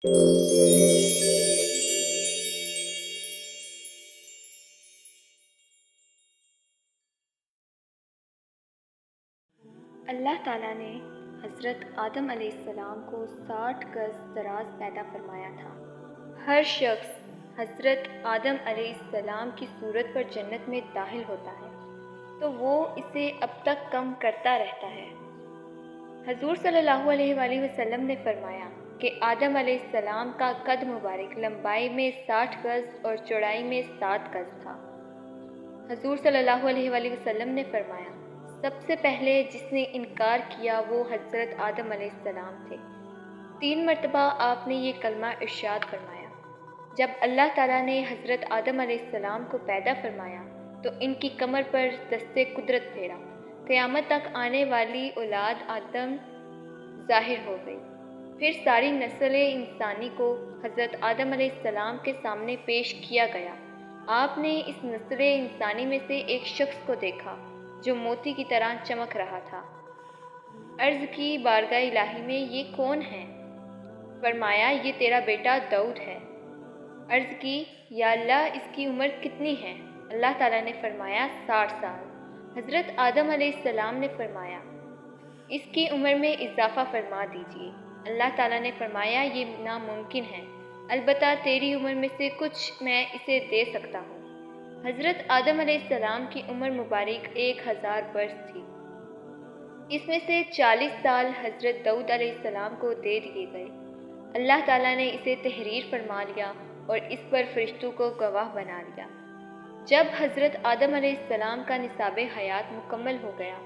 اللہ تعالیٰ نے حضرت آدم علیہ السلام کو 60 گز دراز پیدا فرمایا تھا۔ ہر شخص حضرت آدم علیہ السلام کی صورت پر جنت میں داخل ہوتا ہے تو وہ اسے اب تک کم کرتا رہتا ہے۔ حضور صلی اللہ علیہ وآلہ وسلم نے فرمایا کہ آدم علیہ السلام کا قد مبارک لمبائی میں 60 گز اور چوڑائی میں 7 گز تھا۔ حضور صلی اللہ علیہ وآلہ وسلم نے فرمایا، سب سے پہلے جس نے انکار کیا وہ حضرت آدم علیہ السلام تھے۔ 3 مرتبہ آپ نے یہ کلمہ ارشاد فرمایا۔ جب اللہ تعالیٰ نے حضرت آدم علیہ السلام کو پیدا فرمایا تو ان کی کمر پر دستے قدرت پھیرا۔ قیامت تک آنے والی اولاد آدم ظاہر ہو گئی۔ پھر ساری نسل انسانی کو حضرت آدم علیہ السلام کے سامنے پیش کیا گیا۔ آپ نے اس نسل انسانی میں سے ایک شخص کو دیکھا جو موتی کی طرح چمک رہا تھا۔ عرض کی بارگاہ الہی میں یہ کون ہے؟ فرمایا یہ تیرا بیٹا داؤد ہے۔ عرض کی یا اللہ اس کی عمر کتنی ہے؟ اللہ تعالیٰ نے فرمایا 60 سال۔ حضرت آدم علیہ السلام نے فرمایا اس کی عمر میں اضافہ فرما دیجیے۔ اللہ تعالیٰ نے فرمایا یہ ناممکن ہے، البتہ تیری عمر میں سے کچھ میں اسے دے سکتا ہوں۔ حضرت آدم علیہ السلام کی عمر مبارک 1000 برس تھی۔ اس میں سے 40 سال حضرت داؤد علیہ السلام کو دے دیے گئے۔ اللہ تعالیٰ نے اسے تحریر فرما لیا اور اس پر فرشتوں کو گواہ بنا لیا۔ جب حضرت آدم علیہ السلام کا نصاب حیات مکمل ہو گیا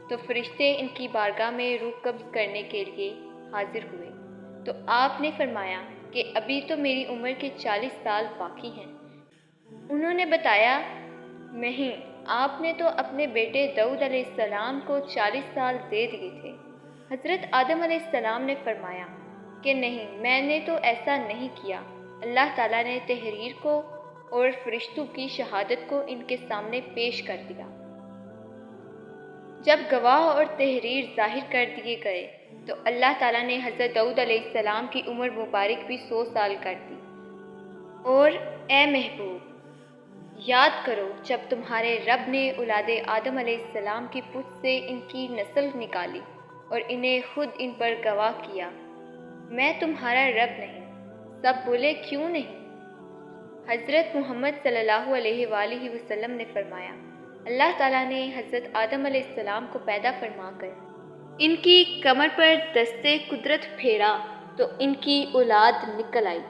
تو فرشتے ان کی بارگاہ میں روح قبض کرنے کے لیے حاضر ہوئے تو آپ نے فرمایا کہ ابھی تو میری عمر کے 40 سال باقی ہیں۔ انہوں نے بتایا نہیں، آپ نے تو اپنے بیٹے داؤد علیہ السلام کو 40 سال دے دیے تھے۔ حضرت آدم علیہ السلام نے فرمایا کہ نہیں، میں نے تو ایسا نہیں کیا۔ اللہ تعالیٰ نے تحریر کو اور فرشتوں کی شہادت کو ان کے سامنے پیش کر دیا۔ جب گواہ اور تحریر ظاہر کر دیے گئے تو اللہ تعالیٰ نے حضرت داؤد علیہ السلام کی عمر مبارک بھی 100 سال کر دی۔ اور اے محبوب، یاد کرو جب تمہارے رب نے اولاد آدم علیہ السلام کی پشت سے ان کی نسل نکالی اور انہیں خود ان پر گواہ کیا، میں تمہارا رب نہیں۔ سب بولے کیوں نہیں؟ حضرت محمد صلی اللہ علیہ وآلہ وسلم نے فرمایا اللہ تعالیٰ نے حضرت آدم علیہ السلام کو پیدا فرما کر ان کی کمر پر دستے قدرت پھیرا تو ان کی اولاد نکل آئی۔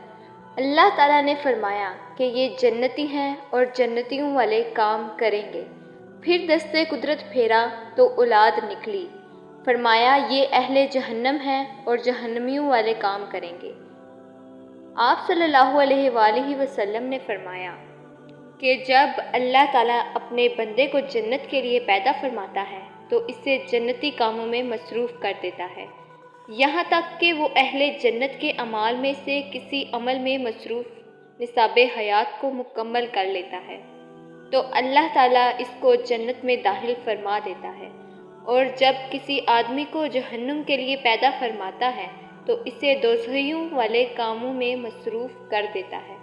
اللہ تعالیٰ نے فرمایا کہ یہ جنتی ہیں اور جنتیوں والے کام کریں گے۔ پھر دستے قدرت پھیرا تو اولاد نکلی۔ فرمایا یہ اہل جہنم ہیں اور جہنمیوں والے کام کریں گے۔ آپ صلی اللہ علیہ وآلہ وسلم نے فرمایا کہ جب اللہ تعالیٰ اپنے بندے کو جنت کے لیے پیدا فرماتا ہے تو اسے جنتی کاموں میں مصروف کر دیتا ہے، یہاں تک کہ وہ اہل جنت کے اعمال میں سے کسی عمل میں مصروف نصاب حیات کو مکمل کر لیتا ہے تو اللہ تعالیٰ اس کو جنت میں داخل فرما دیتا ہے، اور جب کسی آدمی کو جہنم کے لیے پیدا فرماتا ہے تو اسے دوزخیوں والے کاموں میں مصروف کر دیتا ہے،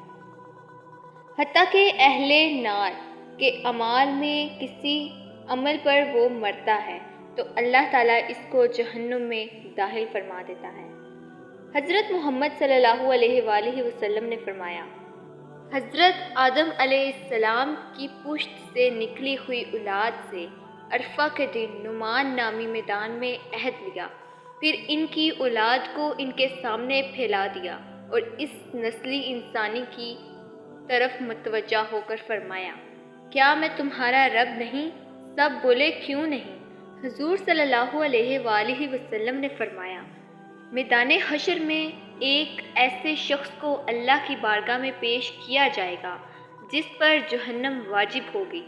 حتیٰ کہ اہل نار کے اعمال میں کسی عمل پر وہ مرتا ہے تو اللہ تعالیٰ اس کو جہنم میں داخل فرما دیتا ہے۔ حضرت محمد صلی اللہ علیہ وآلہ وسلم نے فرمایا حضرت آدم علیہ السلام کی پشت سے نکلی ہوئی اولاد سے عرفہ کے دن نعمان نامی میدان میں عہد لیا، پھر ان کی اولاد کو ان کے سامنے پھیلا دیا اور اس نسلی انسانی کی طرف متوجہ ہو کر فرمایا کیا میں تمہارا رب نہیں؟ سب بولے کیوں نہیں؟ حضور صلی اللہ علیہ وآلہ وسلم نے فرمایا میدان حشر میں ایک ایسے شخص کو اللہ کی بارگاہ میں پیش کیا جائے گا جس پر جہنم واجب ہوگی۔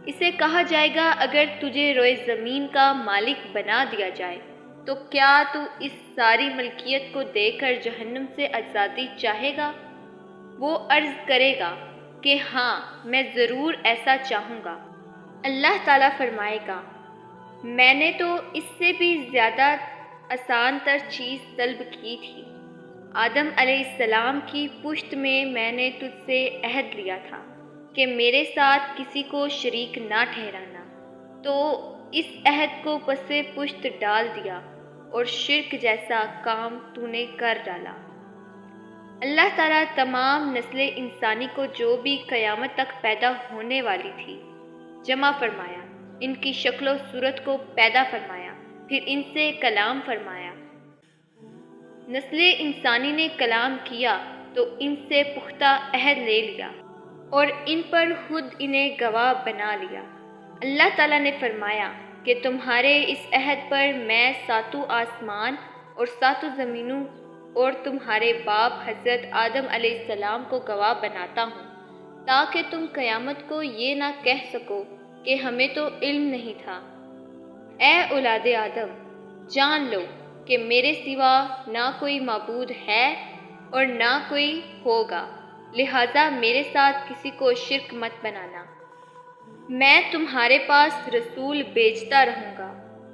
اسے کہا جائے گا اگر تجھے روئے زمین کا مالک بنا دیا جائے تو کیا تو اس ساری ملکیت کو دے کر جہنم سے آزادی چاہے گا؟ وہ عرض کرے گا کہ ہاں میں ضرور ایسا چاہوں گا۔ اللہ تعالیٰ فرمائے گا میں نے تو اس سے بھی زیادہ آسان تر چیز طلب کی تھی۔ آدم علیہ السلام کی پشت میں نے تجھ سے عہد لیا تھا کہ میرے ساتھ کسی کو شریک نہ ٹھہرانا، تو اس عہد کو پس پشت ڈال دیا اور شرک جیسا کام تو نے کر ڈالا۔ اللہ تعالیٰ تمام نسل انسانی کو جو بھی قیامت تک پیدا ہونے والی تھی جمع فرمایا، ان کی شکل و صورت کو پیدا فرمایا، پھر ان سے کلام فرمایا۔ نسل انسانی نے کلام کیا تو ان سے پختہ عہد لے لیا اور ان پر خود انہیں گواہ بنا لیا۔ اللہ تعالیٰ نے فرمایا کہ تمہارے اس عہد پر میں 7 آسمان اور 7 زمینوں اور تمہارے باپ حضرت آدم علیہ السلام کو گواہ بناتا ہوں، تاکہ تم قیامت کو یہ نہ کہہ سکو کہ ہمیں تو علم نہیں تھا۔ اے اولاد آدم، جان لو کہ میرے سوا نہ کوئی معبود ہے اور نہ کوئی ہوگا، لہذا میرے ساتھ کسی کو شرک مت بنانا۔ میں تمہارے پاس رسول بھیجتا رہوں گا،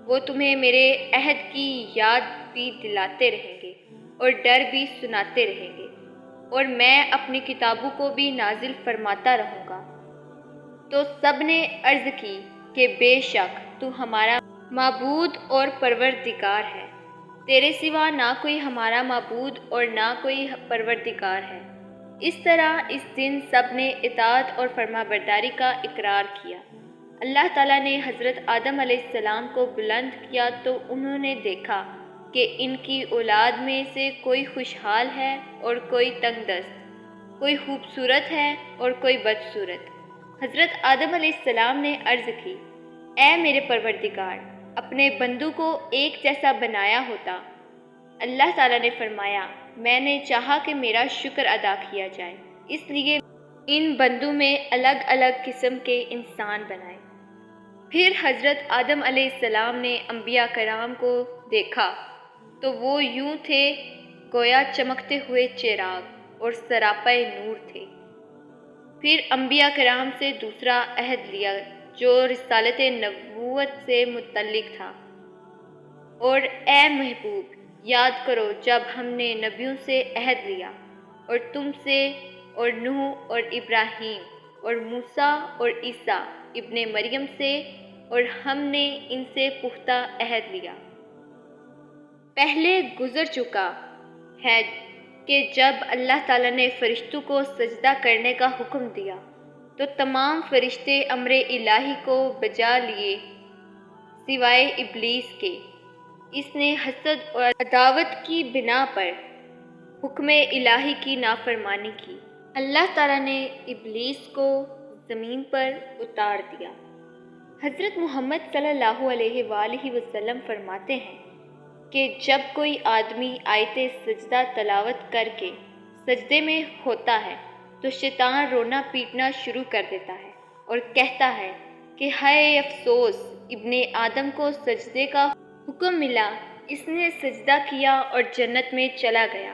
وہ تمہیں میرے عہد کی یاد بھی دلاتے رہیں گے اور ڈر بھی سناتے رہیں گے، اور میں اپنی کتابوں کو بھی نازل فرماتا رہوں گا۔ تو سب نے عرض کی کہ بے شک تو ہمارا معبود اور پروردگار ہے، تیرے سوا نہ کوئی ہمارا معبود اور نہ کوئی پروردگار ہے۔ اس طرح اس دن سب نے اطاعت اور فرما برداری کا اقرار کیا۔ اللہ تعالیٰ نے حضرت آدم علیہ السلام کو بلند کیا تو انہوں نے دیکھا کہ ان کی اولاد میں سے کوئی خوشحال ہے اور کوئی تنگ دست، کوئی خوبصورت ہے اور کوئی بدصورت۔ حضرت آدم علیہ السلام نے عرض کی، اے میرے پروردگار، اپنے بندوں کو ایک جیسا بنایا ہوتا۔ اللہ تعالیٰ نے فرمایا، میں نے چاہا کہ میرا شکر ادا کیا جائے، اس لیے ان بندوں میں الگ الگ قسم کے انسان بنائے۔ پھر حضرت آدم علیہ السلام نے انبیاء کرام کو دیکھا تو وہ یوں تھے گویا چمکتے ہوئے چراغ اور سراپے نور تھے۔ پھر انبیاء کرام سے دوسرا عہد لیا جو رسالت نبوت سے متعلق تھا، اور اے محبوب، یاد کرو جب ہم نے نبیوں سے عہد لیا اور تم سے اور نوح اور ابراہیم اور موسیٰ اور عیسیٰ ابن مریم سے، اور ہم نے ان سے پختہ عہد لیا۔ پہلے گزر چکا ہے کہ جب اللہ تعالیٰ نے فرشتوں کو سجدہ کرنے کا حکم دیا تو تمام فرشتے امر الہی کو بجا لیے سوائے ابلیس کے۔ اس نے حسد اور عداوت کی بنا پر حکم الہی کی نافرمانی کی۔ اللہ تعالیٰ نے ابلیس کو زمین پر اتار دیا۔ حضرت محمد صلی اللہ علیہ وآلہ وسلم فرماتے ہیں کہ جب کوئی آدمی آیت سجدہ تلاوت کر کے سجدے میں ہوتا ہے تو شیطان رونا پیٹنا شروع کر دیتا ہے اور کہتا ہے کہ ہائے افسوس، ابن آدم کو سجدے کا حکم ملا، اس نے سجدہ کیا اور جنت میں چلا گیا۔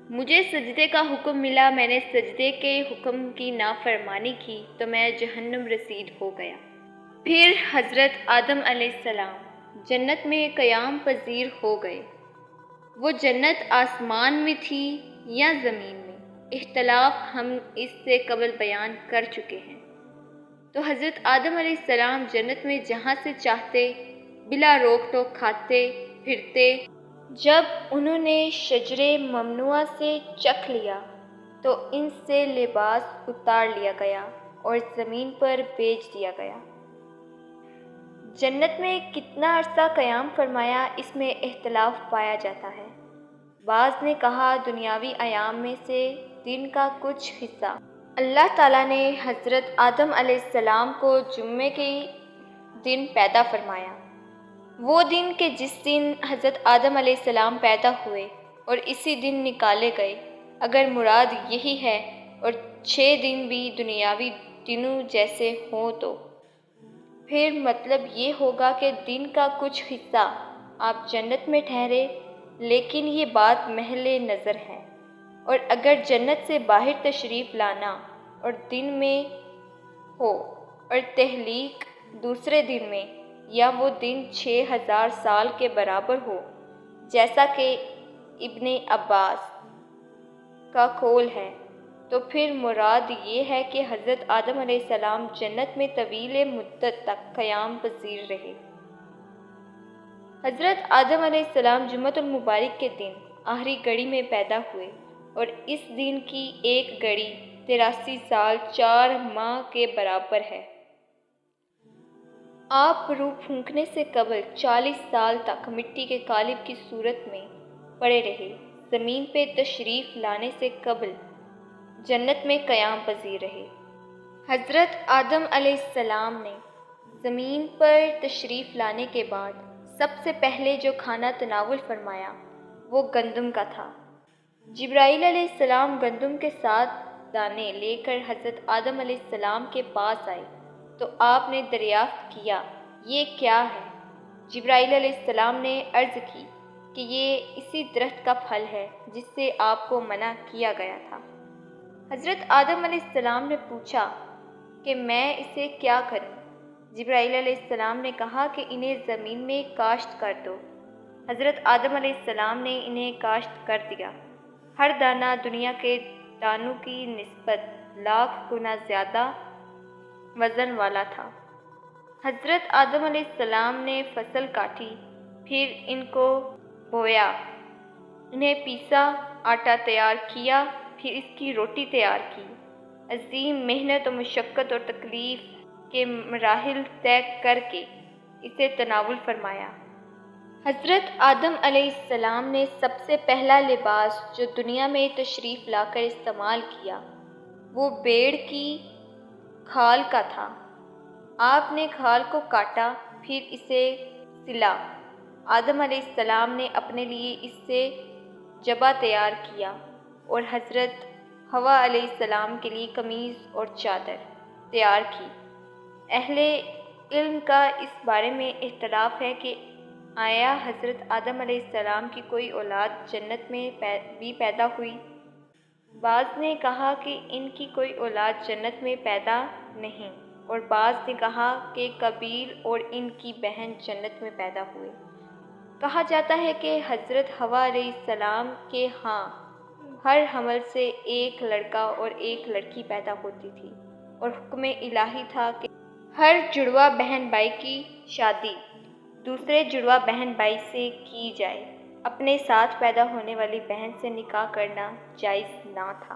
مجھے سجدے کا حکم ملا، میں نے سجدے کے حکم کی نافرمانی کی تو میں جہنم رسید ہو گیا۔ پھر حضرت آدم علیہ السلام جنت میں قیام پذیر ہو گئے۔ وہ جنت آسمان میں تھی یا زمین میں، اختلاف ہم اس سے قبل بیان کر چکے ہیں۔ تو حضرت آدم علیہ السلام جنت میں جہاں سے چاہتے بلا روک ٹوک کھاتے پھرتے۔ جب انہوں نے شجر ممنوعہ سے چکھ لیا تو ان سے لباس اتار لیا گیا اور زمین پر بیچ دیا گیا۔ جنت میں کتنا عرصہ قیام فرمایا، اس میں اختلاف پایا جاتا ہے۔ بعض نے کہا دنیاوی ایام میں سے دن کا کچھ حصہ۔ اللہ تعالیٰ نے حضرت آدم علیہ السلام کو جمعے کے دن پیدا فرمایا، وہ دن کہ جس دن حضرت آدم علیہ السلام پیدا ہوئے اور اسی دن نکالے گئے، اگر مراد یہی ہے اور 6 دن بھی دنیاوی دنوں جیسے ہوں تو پھر مطلب یہ ہوگا کہ دن کا کچھ حصہ آپ جنت میں ٹھہرے، لیکن یہ بات محل نظر ہے، اور اگر جنت سے باہر تشریف لانا اور دن میں ہو اور تحلیق دوسرے دن میں، یا وہ دن 6000 سال کے برابر ہو، جیسا کہ ابن عباس کا کھول ہے، تو پھر مراد یہ ہے کہ حضرت آدم علیہ السلام جنت میں طویل مدت تک قیام پذیر رہے۔ حضرت آدم علیہ السلام جمعۃ المبارک کے دن آخری گھڑی میں پیدا ہوئے، اور اس دن کی ایک گھڑی 83 سال 4 ماہ کے برابر ہے۔ آپ روح پھونکنے سے قبل 40 سال تک مٹی کے قالب کی صورت میں پڑے رہے، زمین پہ تشریف لانے سے قبل جنت میں قیام پذیر رہے۔ حضرت آدم علیہ السلام نے زمین پر تشریف لانے کے بعد سب سے پہلے جو کھانا تناول فرمایا وہ گندم کا تھا۔ جبرائیل علیہ السلام گندم کے 7 دانے لے کر حضرت آدم علیہ السلام کے پاس آئے تو آپ نے دریافت کیا، یہ کیا ہے؟ جبرائیل علیہ السلام نے عرض کی کہ یہ اسی درخت کا پھل ہے جس سے آپ کو منع کیا گیا تھا۔ حضرت آدم علیہ السلام نے پوچھا کہ میں اسے کیا کروں؟ جبرائیل علیہ السلام نے کہا کہ انہیں زمین میں کاشت کر دو۔ حضرت آدم علیہ السلام نے انہیں کاشت کر دیا۔ ہر دانہ دنیا کے دانوں کی نسبت 1,00,000 گنا زیادہ وزن والا تھا۔ حضرت آدم علیہ السلام نے فصل کاٹی، پھر ان کو بویا، انہیں پیسا، آٹا تیار کیا، پھر اس کی روٹی تیار کی۔ عظیم محنت و مشقت اور تکلیف کے مراحل طے کر کے اسے تناول فرمایا۔ حضرت آدم علیہ السلام نے سب سے پہلا لباس جو دنیا میں تشریف لا کر استعمال کیا وہ بھیڑ کی کھال کا تھا۔ آپ نے کھال کو کاٹا، پھر اسے سلا۔ آدم علیہ السلام نے اپنے لیے اس سے جبہ تیار کیا اور حضرت حوا علیہ السلام کے لیے قمیض اور چادر تیار کی۔ اہل علم کا اس بارے میں اختلاف ہے کہ آیا حضرت آدم علیہ السلام کی کوئی اولاد جنت میں بھی پیدا ہوئی؟ بعض نے کہا کہ ان کی کوئی اولاد جنت میں پیدا نہیں، اور بعض نے کہا کہ قابیل اور ان کی بہن جنت میں پیدا ہوئے۔ کہا جاتا ہے کہ حضرت حوا علیہ السلام کے ہاں ہر حمل سے ایک لڑکا اور ایک لڑکی پیدا ہوتی تھی، اور حکم الہی تھا کہ ہر جڑواں بہن بھائی کی شادی دوسرے جڑواں بہن بھائی سے کی جائے۔ اپنے ساتھ پیدا ہونے والی بہن سے نکاح کرنا جائز نہ تھا۔